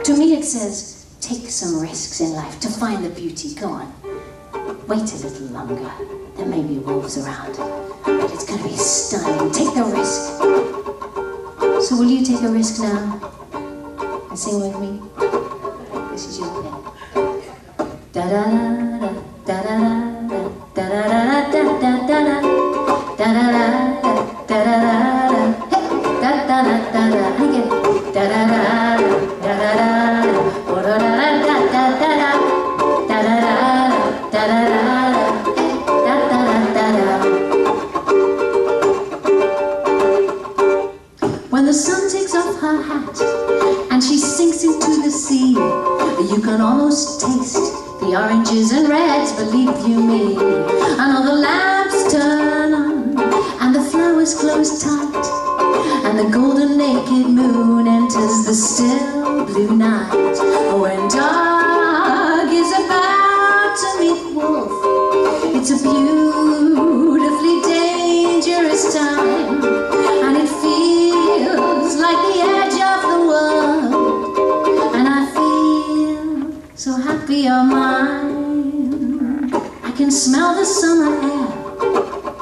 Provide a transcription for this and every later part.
To me it says, take some risks in life to find the beauty. Go on. Wait a little longer. There may be wolves around. But it's going to be stunning. Take the risk. So will you take a risk now? And sing with me? This is your pen. Da-da-da-da, da-da-da-da, da-da-da-da, da-da-da-da, da-da-da-da, da-da-da-da, hey! Da-da-da-da-da, again. Da-da-da-da, da-da-da-da, oh-da-da-da-da-da-da, da-da-da-da, da-da-da-da, hey! Da-da-da-da-da. When the sun takes off her hat and she sinks into the sea, you can almost taste the oranges and reds, believe you me. And all the lamps turn on and the flowers close tight, and the golden naked moon enters the still blue night. When dog is about to meet wolf, it's a beautifully dangerous time, and it feels like the edge of the world, and I feel so happy on mine. I can smell the summer air,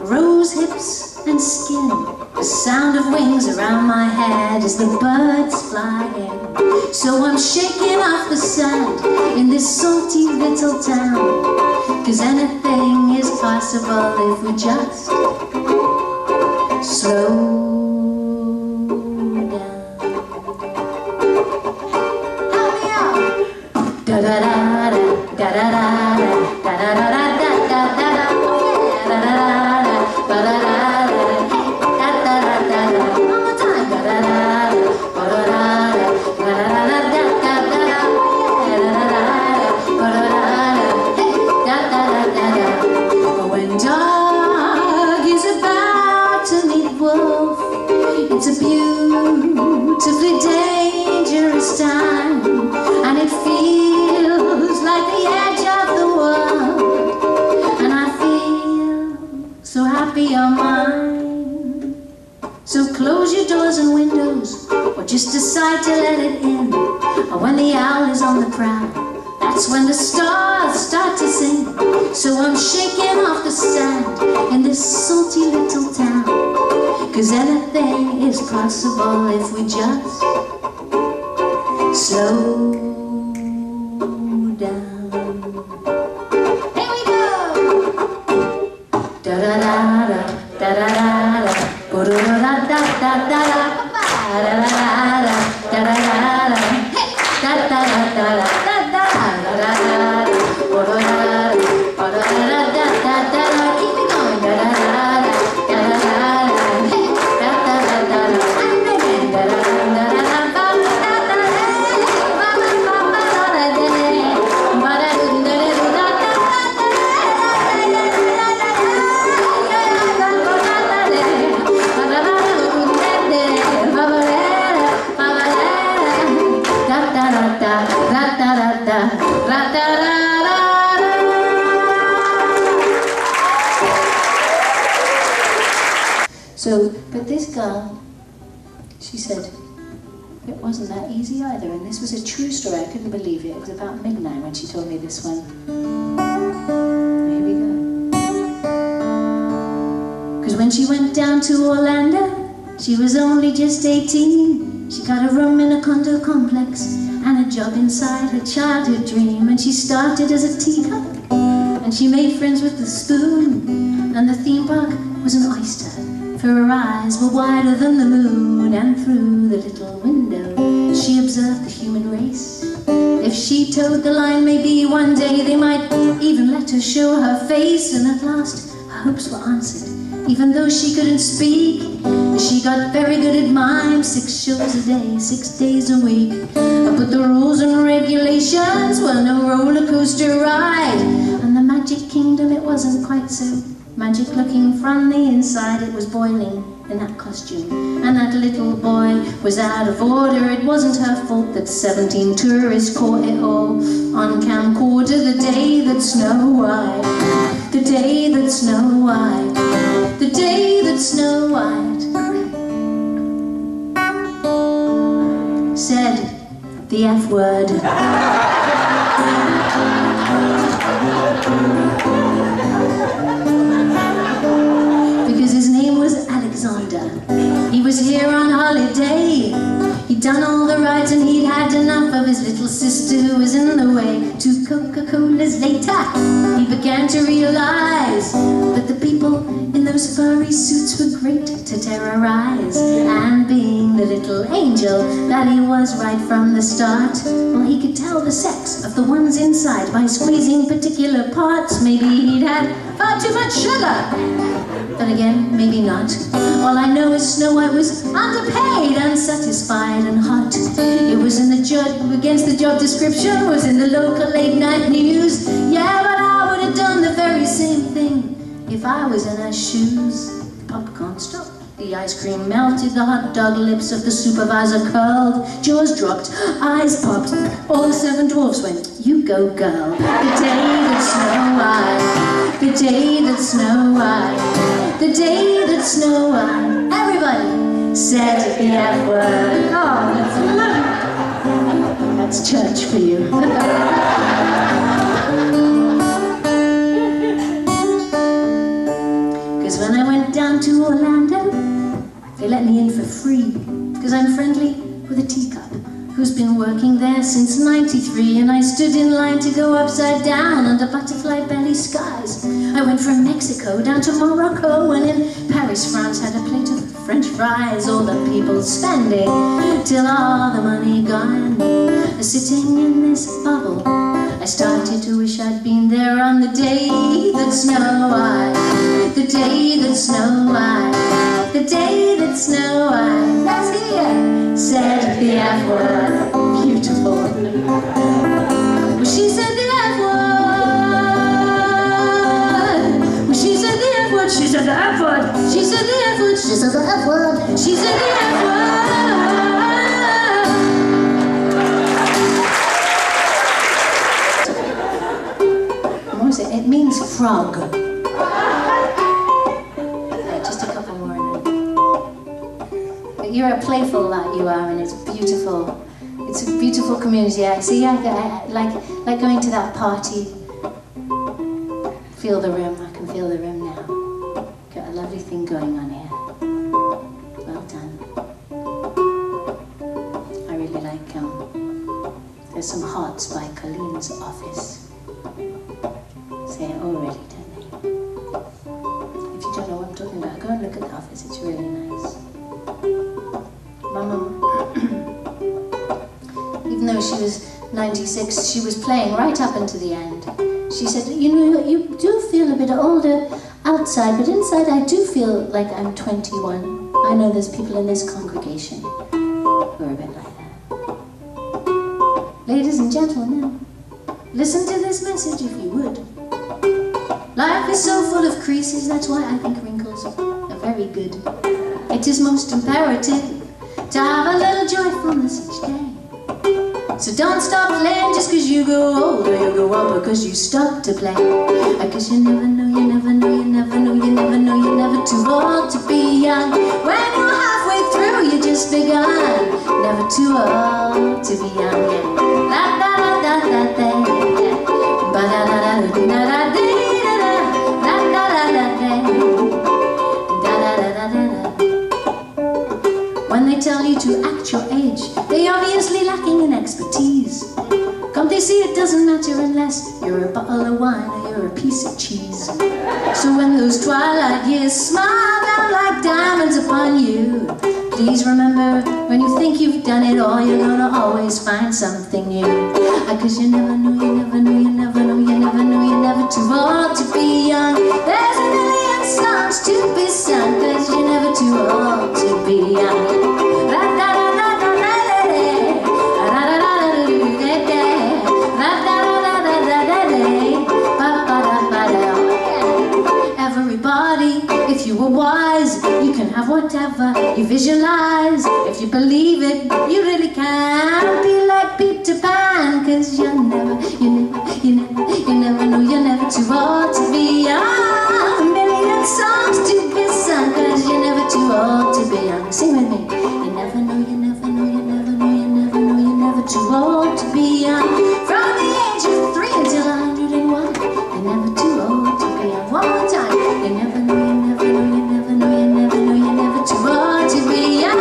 rose hips and skin, the sound of wings around my head as the birds fly in. So I'm shaking off the sand in this salty little town, 'cause anything is possible if we just slow down. Help me out! Da-da-da-da, da-da-da-da, da-da-da-da-da-da-da, da-da-da-da, ba-da-da-da, hey! Da-da-da-da, one more time, da-da-da-da, ba-da-da-da, da-da-da-da-da-da-da, da-da-da-da, ba-da-da-da, hey! Da-da-da-da-da. When dog is about to meet wolf, it's a beautifully dangerous time, and it feels like the edge of the world, and I feel so happy on mine. So close your doors and windows, or just decide to let it in. Or when the owl is on the prowl, that's when the stars start to sing. So I'm shaking off the sand in this salty little town, 'cause anything is possible if we just slow down. Here we go! Da-da-da-da, da-da-da-da, bo-do-da-da-da-da-da, da-da-da-da, da-da-da-da, hey! Da-da-da-da-da, da-da-da-da, bo-do-da-da, bo-do-da-da-da-da-da, keep it going, da-da-da-da, da-da-da-da, hey! Da-da-da-da-da, and again, da-da-da-da-da, ba-da-da-da, hey! Ba-ba-ba-ba-da-da, So, but this girl, she said, it wasn't that easy either, and this was a true story. I couldn't believe it. It was about midnight when she told me this one. Here we go. 'Cause when she went down to Orlando, she was only just 18. She got a room in a condo complex and a job inside her childhood dream. And she started as a teacup, and she made friends with the spoon, and the theme park was an oyster, for her eyes were wider than the moon. And through the little window she observed the human race. If she towed the line, maybe one day they might even let her show her face. And at last her hopes were answered, even though she couldn't speak. She got very good at mime, 6 shows a day, 6 days a week. But the rules and regulations were no roller coaster ride, and the magic kingdom, it wasn't quite so magic looking from the inside. It was boiling in that costume, and that little boy was out of order. It wasn't her fault that 17 tourists caught it all on camcorder. The day that Snow White, the day that Snow White, the day that Snow White said the F word. Because his name was Alexander. He was here on holiday. He'd done all the rides and he'd had enough of his little sister who was in the way. 2 Coca-Colas later, he began to realize that the people in those furry suits were great to terrorize. And being the little angel that he was right from the start, well, he could tell the sex of the ones inside by squeezing particular parts. Maybe he'd had far too much sugar. But again, maybe not. All I know is Snow White was underpaid, unsatisfied and hot. It was in the against the job description, was in the local late night news. Yeah, but I would have done the very same thing if I was in her shoes. The popcorn stopped, the ice cream melted, the hot dog lips of the supervisor curled, jaws dropped, eyes popped. All the 7 dwarfs went, "You go, girl." The day that Snow White, the day that Snow White, the day that Snow White, everybody said the F word. Oh, that's lovely. That's church for you. Because when I went down to Orlando, they let me in for free. Because I'm friendly with a teacup who's been working there since '93, and I stood in line to go upside down under butterfly belly skies. I went from Mexico down to Morocco, and in Paris, France, had a plate of French fries. All the people spending till all the money gone. Sitting in this bubble, I started to wish I'd been there on the day that Snow White, the day that Snow White, the day that Snow White, that's here, said the F word. Beautiful. Well, she said the F word. Well, she said the F word. She said the F word. She said the F word. She said the F word. She said the F word. What was it? It means frog. Just a couple more. You're a playful lot, you are, and it's beautiful. It's a beautiful community. I see. I like going to that party. Feel the room. I can feel the room now. Got a lovely thing going on here. Well done. I really like. There's some hearts by Colleen's office. Say it already, don't they? If you don't know what I'm talking about, go and look at the office. It's really nice. My mum, even though she was 96, she was playing right up until the end. She said, "You know, you do feel a bit older outside, but inside I do feel like I'm 21. I know there's people in this congregation who are a bit like that." Ladies and gentlemen, listen to this message if you would. Life is so full of creases, that's why I think wrinkles are very good. It is most imperative to have a little joyfulness each day. So don't stop playing just because you go older, you go up because you stop to play. Because you never know, you never know, you never know, you never know, you're never too old to be young. When you're halfway through, you just begun. Never too old to be young, yeah. La da da da da da, yeah. Ba da da da da da da da. When they tell you to act your age, they're obviously lacking in expertise. Come they see it doesn't matter unless you're a bottle of wine or you're a piece of cheese. So when those twilight years smile down like diamonds upon you, please remember, when you think you've done it all, you're gonna always find something new. Cause you never know, you never know, you never know, you never know, you're never too old to be young. There's a million songs to be sung, cause you're never too old to be young. Everybody, if you were wise, you can have whatever you visualize. If you believe it, you really can be like Peter Pan. Cause you never know, you're never too old to be young. A million songs to be sung, cause you're never too old to be young. Sing with me. You never know, you never know, you never know, you never know, you're never too old old to be young. From the age of 3 until 101, you're never too old to be young. One more time. You never know, you never know, you never know, you never know, you're never too old to be young.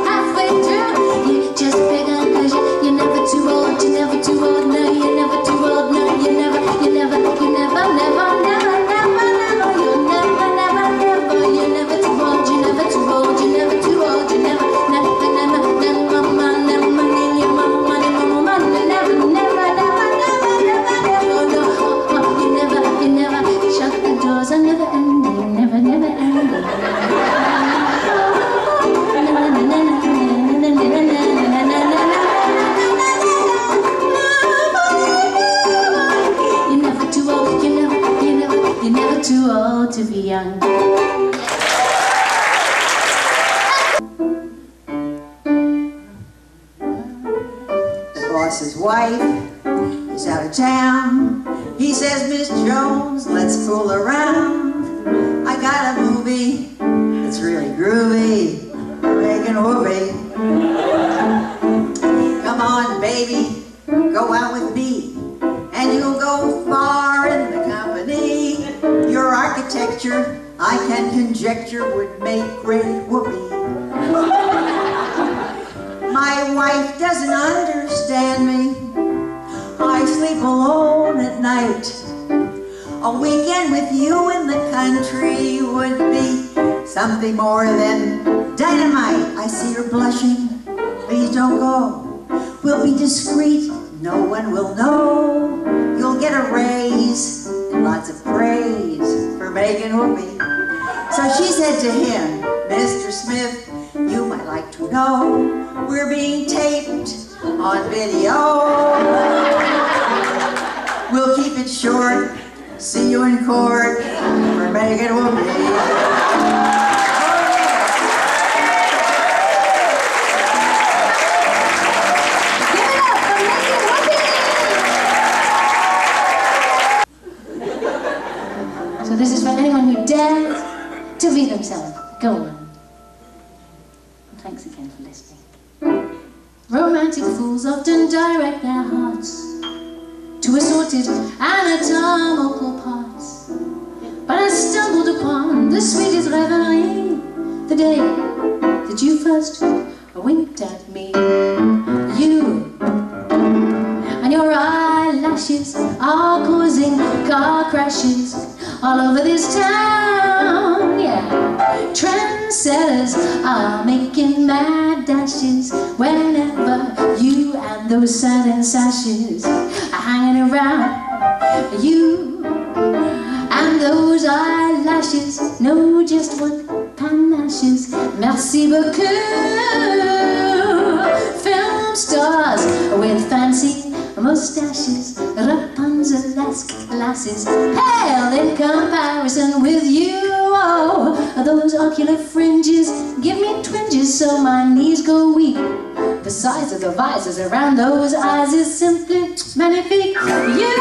Halfway through, you just pick up 'cause you're never too old, you're never too old, no, you're never too old, no, you never, never, never, never, never, never, you're never, never, never, you're never too old, you're never too old, you're never too old, you're never, never, never, never, mama, never, your mama, never, never, never, never, never, no, you never, shut the doors, are never ending, never, never ending. You're never too old, you're never too old to be young. The boss's wife is out of town. He says, Miss Jones, let's fool around. I got a movie that's really groovy, making whoopee. Come on, baby, go out with me, and you'll go far in the company. Your architecture, I can conjecture, would make great whoopee. My wife doesn't understand me. I sleep alone at night. A weekend with you in the country would be something more than dynamite. I see you're blushing. Please don't go. We'll be discreet. No one will know. You'll get a raise and lots of praise for making whoopee. So she said to him, Mr. Smith, you might like to know we're being taped on video. We'll keep it short. See you in court. We're making whoopee. So this is for anyone who dares to be themselves. Go on. Thanks again for listening. Romantic fools often direct their hearts to assorted anatomical parts. But I stumbled upon the sweetest reverie the day that you first winked at me. You and your eyelashes are causing car crashes all over this town, yeah. Trendsetters are making mad dashes whenever you and those satin sashes are hanging around. You and those eyelashes know just what panache is. Merci beaucoup. Film stars with fancy mustaches, Rapunzel-esque glasses, pale in comparison with you. Oh, those ocular fringes give me twinges so my knees go weak. The size of the visors around those eyes is simply magnifique. You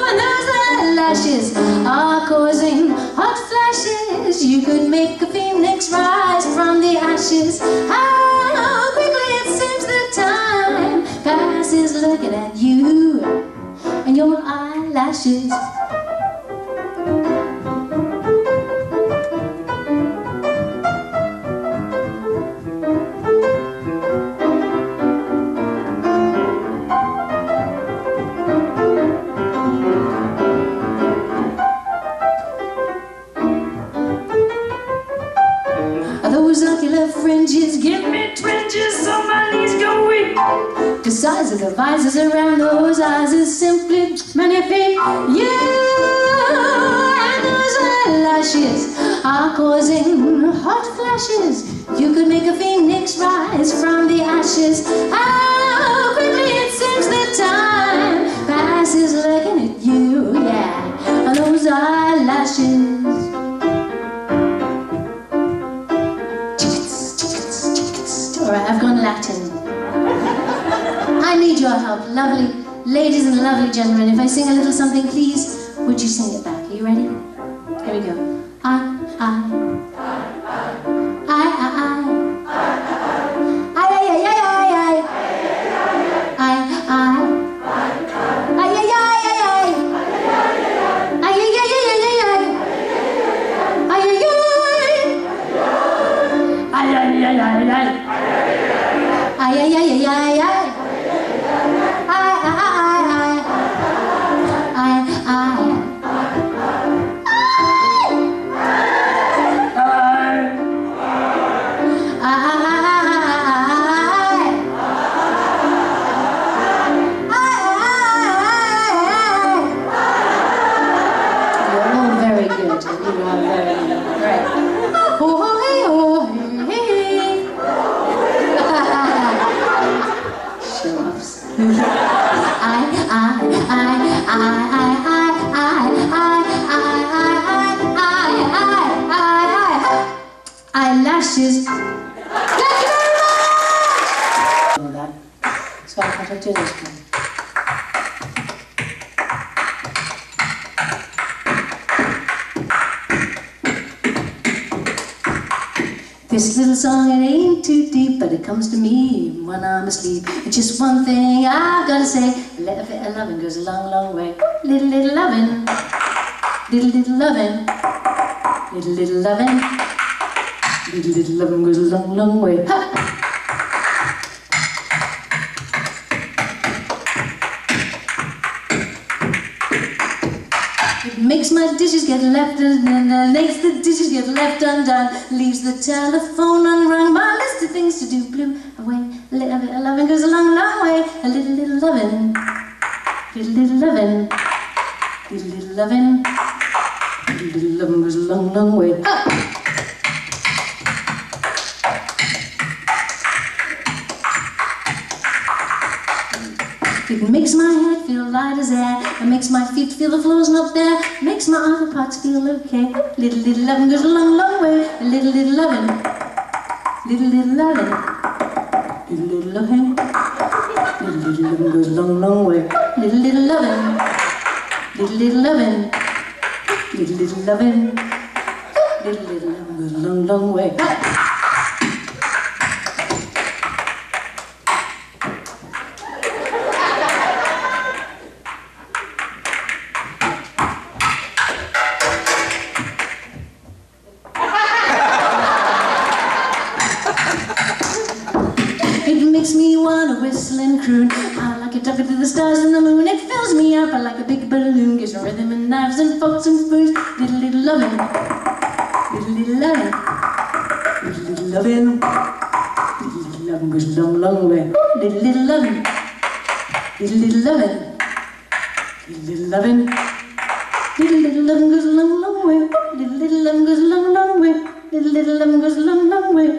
and those eyelashes are causing hot flashes. You could make a phoenix rise from the ashes. How quickly it seems the time passes looking at you and your eyelashes. Those ocular fringes give me twinges so my knees go weak. The size of the visors around those eyes is simply magnifique. You and those eyelashes are causing hot flashes. You could make a phoenix rise from the ashes. How quickly it seems the time passes looking at you, yeah, and those eyelashes. Alright, I've gone Latin. I need your help, lovely ladies and lovely gentlemen. If I sing a little something, please, would you sing it back? Are you ready? Here we go. I. Eyelashes. Thank you very much! Know that. So I got to do this one. This little song, it ain't too deep, but it comes to me when I'm asleep. It's just one thing I've got to say. A little bit of loving goes a long, long way. Little loving. Little loving. Little loving. Little loving goes a long, long way. Ha! It makes my dishes get left undone, makes the dishes get left undone, leaves the telephone unrung, my list of things to do blew away. A little bit of loving goes a long, long way. A little loving. Little loving. Little loving. Little loving goes a long, long way. Ha! It makes my head feel light as air. It makes my feet feel the floor's not there. Makes my other parts feel okay. Little loving goes a long, long way. A little loving. Little loving. Little loving. Little loving goes a long, long way. Little loving. Little loving. Little loving. Little loving goes a long, long way. Makes me wanna whistle and croon. I like a duck to the stars and the moon. It fills me up. I like a big balloon. Gives me rhythm and knives and forks and spoons. Little loving. Little loving. Little loving. Little loving goes a long, long way. Little loving. Little loving. Little loving. Little loving goes a long, long way. Little loving goes a long, long way. Little loving goes a long, long way.